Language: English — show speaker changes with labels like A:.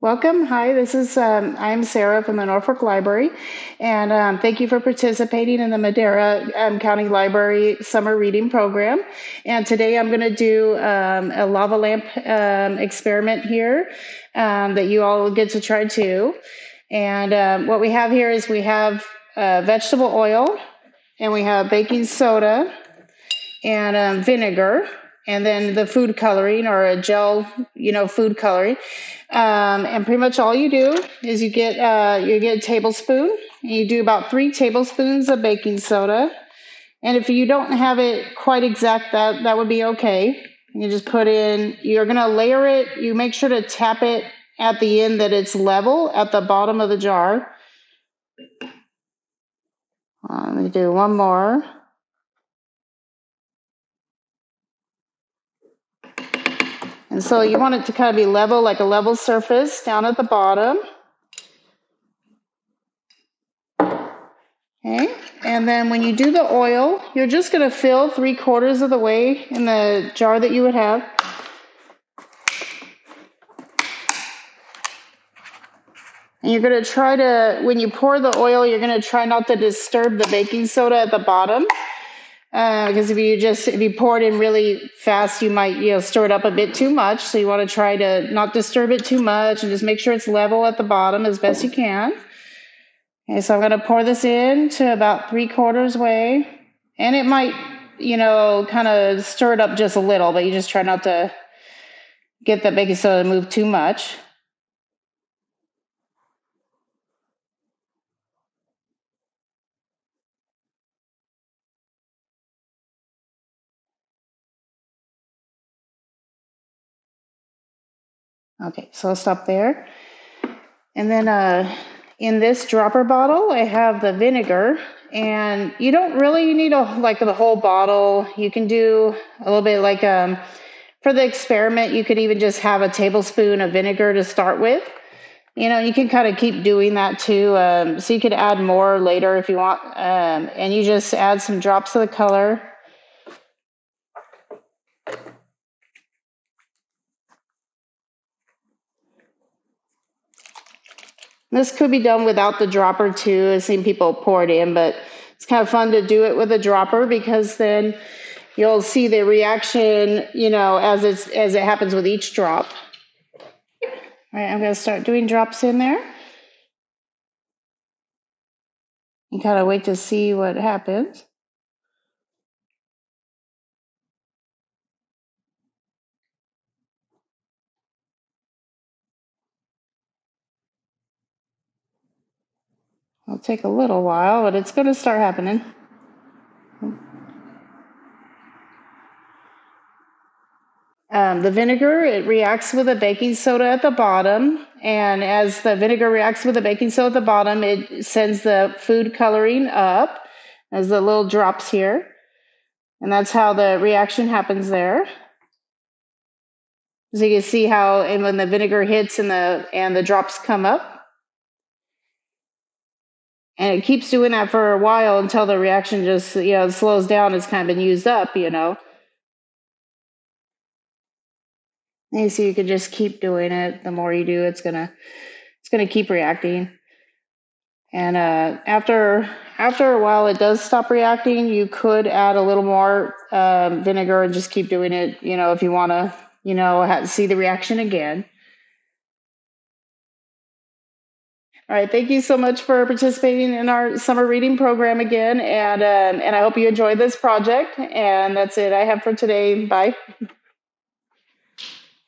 A: Welcome. Hi, I'm Sara from the Norfolk Library, and thank you for participating in the Madera County Library Summer Reading Program. And today I'm going to do a lava lamp experiment here that you all get to try too. And what we have here is we have vegetable oil, and we have baking soda, and vinegar, and then the food coloring or a gel, food coloring. And pretty much all you do is you get a tablespoon, and you do about 3 tablespoons of baking soda. And if you don't have it quite exact, that would be okay. You just put in, you're going to layer it. You make sure to tap it at the end that it's level at the bottom of the jar. Let me do one more. And so you want it to kind of be level, like a level surface down at the bottom. Okay, and then when you do the oil, you're just going to fill 3/4 of the way in the jar that you would have. And you're going to try to, when you pour the oil, you're going to try not to disturb the baking soda at the bottom. Because if you pour it in really fast, you might stir it up a bit too much. So you want to try to not disturb it too much and just make sure it's level at the bottom as best you can. Okay, so I'm going to pour this in to about 3/4 way, and it might kind of stir it up just a little, but you just try not to get the baking soda to move too much. Okay, so I'll stop there. And then in this dropper bottle, I have the vinegar, and you don't really need the whole bottle. You can do a little bit for the experiment, you could even just have a tablespoon of vinegar to start with. You can kind of keep doing that too. So you could add more later if you want. And you just add some drops of the color. This could be done without the dropper too. I've seen people pour it in, but it's kind of fun to do it with a dropper because then you'll see the reaction, as it happens with each drop. All right, I'm going to start doing drops in there. You kind of wait to see what happens. It'll take a little while, but it's going to start happening. The vinegar, it reacts with the baking soda at the bottom. And as the vinegar reacts with the baking soda at the bottom, it sends the food coloring up as the little drops here. And that's how the reaction happens there. So you can see how, and when the vinegar hits and the drops come up. And it keeps doing that for a while until the reaction just, slows down. It's kind of been used up, And so you can just keep doing it. The more you do, it's gonna keep reacting. And after a while, it does stop reacting. You could add a little more vinegar and just keep doing it. If you want to, see the reaction again. All right, thank you so much for participating in our summer reading program again, and I hope you enjoyed this project. And that's it I have for today. Bye.